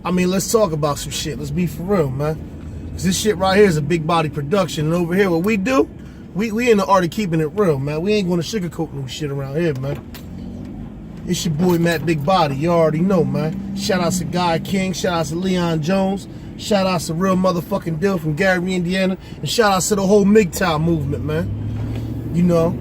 I mean, let's talk about some shit. Let's be for real, man. Because this shit right here is a big body production. And over here, what we do, we in the art of keeping it real, man. We ain't going to sugarcoat no shit around here, man. It's your boy, Matt Big Body. You already know, man. Shout out to Guy King. Shout out to Leon Jones. Shout out to Real Motherfucking Dill from Gary, Indiana. And shout out to the whole MGTOW movement, man. You know,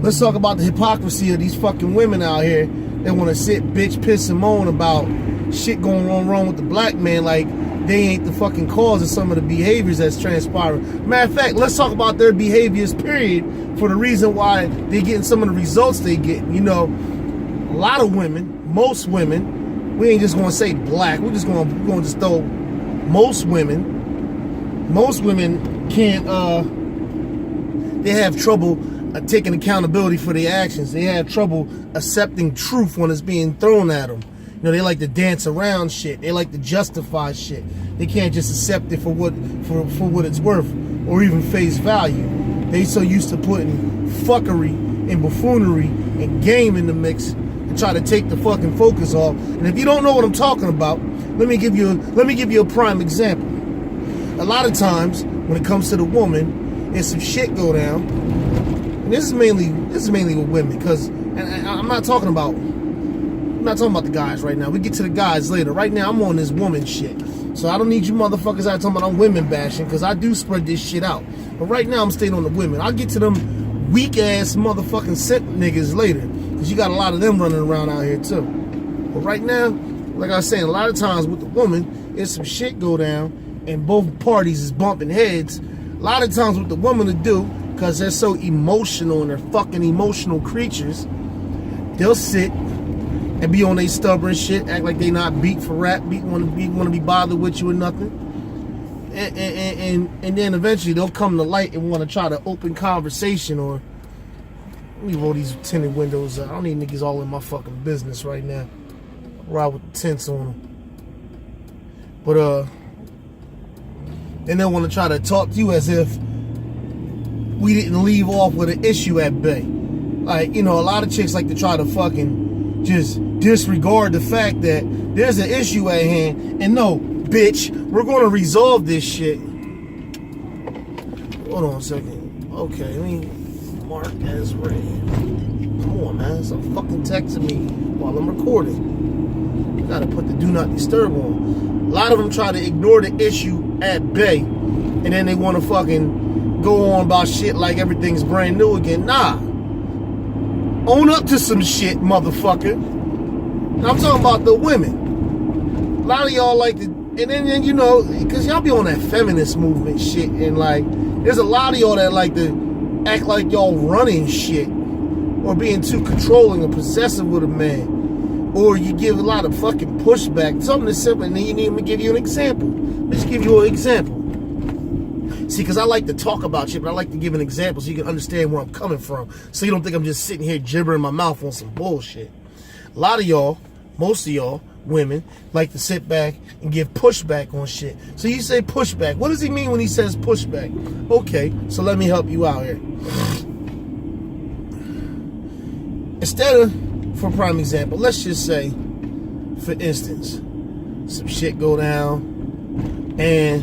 let's talk about the hypocrisy of these fucking women out here that want to sit, bitch, piss, and moan about shit going wrong with the black man like they ain't the fucking cause of some of the behaviors that's transpiring. Matter of fact, let's talk about their behaviors, period, for the reason why they getting some of the results they get. You know, a lot of women, most women, we ain't just gonna say black, we're gonna just throw most women can't they have trouble taking accountability for their actions. They have trouble accepting truth when it's being thrown at them. You know, they like to dance around shit. They like to justify shit. They can't just accept it for what it's worth or even face value. They so used to putting fuckery and buffoonery and game in the mix and try to take the fucking focus off. And if you don't know what I'm talking about, let me give you a prime example. A lot of times when it comes to the woman, and some shit go down. And this is mainly with women, because I'm not talking about the guys right now. We get to the guys later. Right now, I'm on this woman shit. So I don't need you motherfuckers out talking about I'm women bashing, because I do spread this shit out. But right now, I'm staying on the women. I'll get to them weak-ass motherfucking simp niggas later, because you got a lot of them running around out here, too. But right now, like I was saying, a lot of times with the woman, if some shit go down, and both parties is bumping heads, a lot of times what the woman will do, because they're so emotional and they're fucking emotional creatures, they'll sit and be on their stubborn shit, act like they not beat for rap, want to be bothered with you or nothing, and then eventually they'll come to light and want to try to open conversation. Or let me roll these tinted windows up. I don't need niggas all in my fucking business right now. Ride with the tents on them. But and they'll want to try to talk to you as if we didn't leave off with an issue at bay. Like, you know, a lot of chicks like to try to fucking just disregard the fact that there's an issue at hand. And no, bitch, we're going to resolve this shit. Hold on a second. Okay, let me mark as read. Come on, man. Some fucking texting me while I'm recording. You gotta put the do not disturb on. A lot of them try to ignore the issue at bay, and then they want to fucking go on about shit like everything's brand new again. Nah. Own up to some shit, motherfucker. And I'm talking about the women. A lot of y'all like to, and then you know, because y'all be on that feminist movement shit, and like, there's a lot of y'all that like to act like y'all running shit, or being too controlling or possessive with a man. Or you give a lot of fucking pushback. Something that's simple, and then you need me to give you an example. Let's give you an example. See, because I like to talk about shit, but I like to give an example so you can understand where I'm coming from. So you don't think I'm just sitting here gibbering my mouth on some bullshit. A lot of y'all, most of y'all, women, like to sit back and give pushback on shit. So you say pushback. What does he mean when he says pushback? Okay, so let me help you out here. Instead of, for prime example, let's just say, for instance, some shit go down, and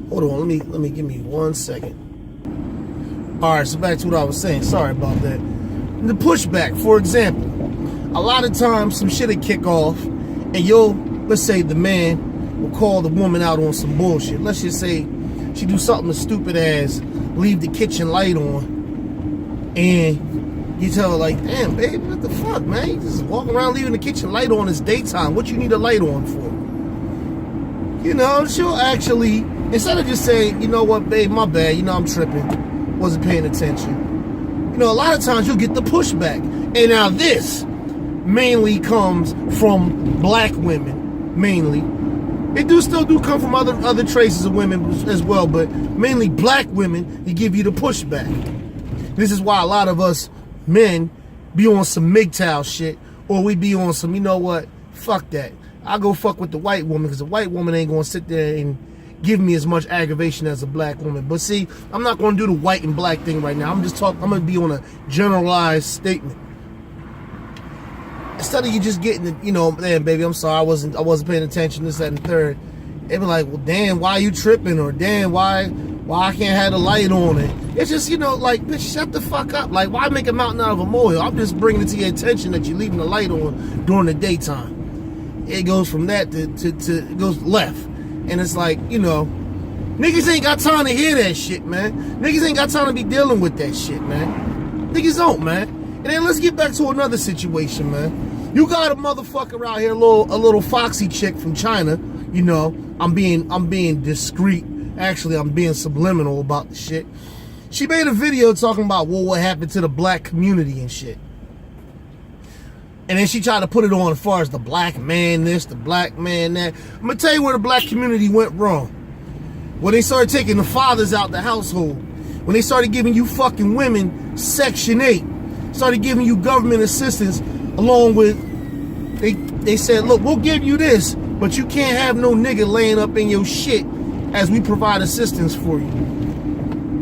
hold on, let me give me 1 second. All right, so back to what I was saying. Sorry about that. The pushback, for example, a lot of times some shit'll kick off, and let's say the man will call the woman out on some bullshit. Let's just say she do something as stupid as leave the kitchen light on, and you tell her like, damn, baby, what the fuck, man? You just walking around leaving the kitchen light on. It's daytime. What you need a light on for? You know, she'll actually, instead of just saying, you know what, babe, my bad, you know, I'm tripping, wasn't paying attention. You know, a lot of times you'll get the pushback. And now this mainly comes from black women, mainly. It still do come from other traces of women as well, but mainly black women, they give you the pushback. This is why a lot of us men be on some MGTOW shit, or we be on some, you know what, fuck that. I'll go fuck with the white woman, because the white woman ain't gonna sit there and give me as much aggravation as a black woman. But see, I'm not gonna do the white and black thing right now. I'm gonna be on a generalized statement. instead of you just getting the, you know, man, baby, I'm sorry, I wasn't paying attention, this, that, and the third. They be like, well, damn, why you tripping? Or damn, why I can't have the light on it? It's just, you know, like, bitch, shut the fuck up. Like, why make a mountain out of a molehill? I'm just bringing it to your attention that you're leaving the light on during the daytime. It goes from that to it goes left. And it's like, you know, niggas ain't got time to hear that shit, man. Niggas ain't got time to be dealing with that shit, man. Niggas don't, man. And then let's get back to another situation, man. You got a motherfucker out here, a little foxy chick from China. You know, I'm being discreet. Actually, I'm being subliminal about the shit. She made a video talking about, well, what happened to the black community and shit. And then she tried to put it on as far as the black man this, the black man that. I'm going to tell you where the black community went wrong. When they started taking the fathers out the household. When they started giving you fucking women Section 8. Started giving you government assistance along with, they said, look, we'll give you this, but you can't have no nigga laying up in your shit as we provide assistance for you.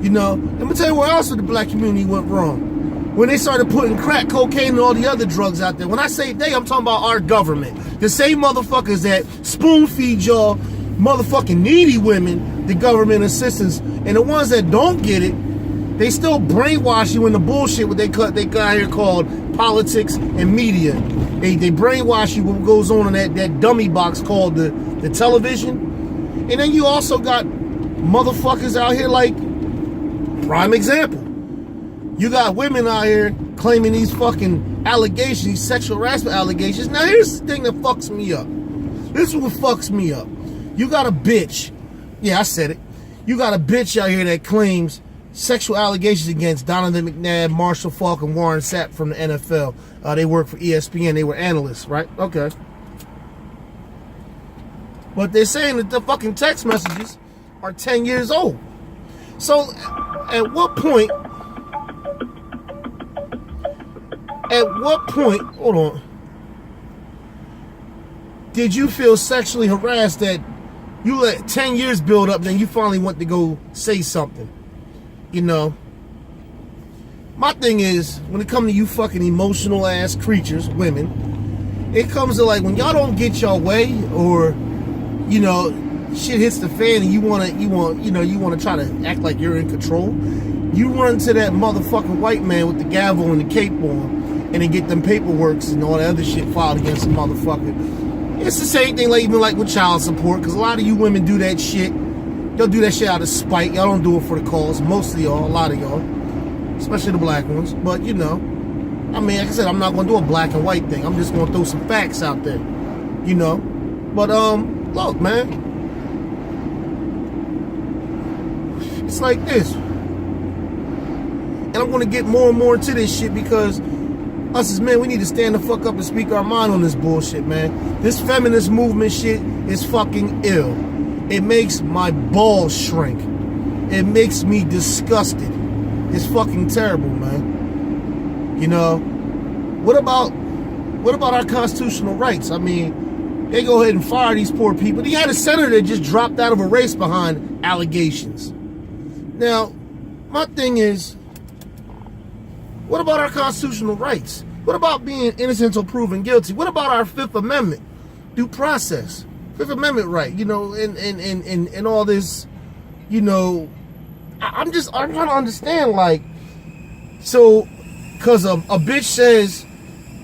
You know, let me tell you where else the black community went wrong. When they started putting crack, cocaine, and all the other drugs out there. When I say they, I'm talking about our government. The same motherfuckers that spoon feed y'all motherfucking needy women the government assistance. And the ones that don't get it, they still brainwash you in the bullshit what they got here called politics and media. They brainwash you what goes on in that dummy box called the television. And then you also got motherfuckers out here like, prime example. You got women out here claiming these fucking allegations, these sexual harassment allegations. Now here's the thing that fucks me up. This is what fucks me up. You got a bitch. Yeah, I said it. You got a bitch out here that claims sexual allegations against Donovan McNabb, Marshall Faulk, and Warren Sapp from the NFL. They work for ESPN. They were analysts, right? Okay. But they're saying that the fucking text messages are 10 years old. So, at what point, hold on, did you feel sexually harassed that you let 10 years build up, then you finally went to go say something? You know, my thing is, when it comes to you fucking emotional ass creatures, women, it comes to like, when y'all don't get your way, or, you know, shit hits the fan and you want to try to act like you're in control, you run to that motherfucking white man with the gavel and the cape on, and then get them paperworks and all that other shit filed against the motherfucker. It's the same thing, like, even like with child support, because a lot of you women do that shit. Y'all do that shit out of spite. Y'all don't do it for the cause. Most of y'all, a lot of y'all, especially the black ones. But, you know, I mean, like I said, I'm not going to do a black and white thing. I'm just going to throw some facts out there, you know. But, look, man, it's like this. And I'm going to get more and more into this shit because us as men, we need to stand the fuck up and speak our mind on this bullshit, man. This feminist movement shit is fucking ill. It makes my balls shrink. It makes me disgusted. It's fucking terrible, man. You know, what about our constitutional rights? I mean, they go ahead and fire these poor people. You had a senator that just dropped out of a race behind allegations. Now, my thing is, what about our constitutional rights? What about being innocent until proven guilty? What about our Fifth Amendment due process? Fifth Amendment right, you know, and all this, you know, I'm trying to understand, like, so, because a bitch says,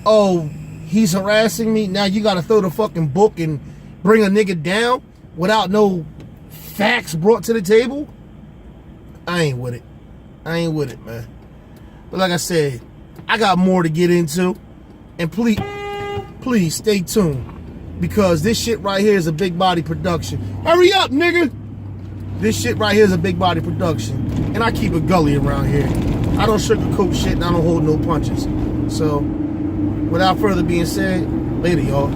oh, he's harassing me, now you got to throw the fucking book and bring a nigga down without no facts brought to the table? I ain't with it. I ain't with it, man. But like I said, I got more to get into, and please stay tuned. Because this shit right here is a big body production. Hurry up, nigga! This shit right here is a big body production. And I keep it gully around here. I don't sugarcoat shit and I don't hold no punches. So, without further being said, later, y'all.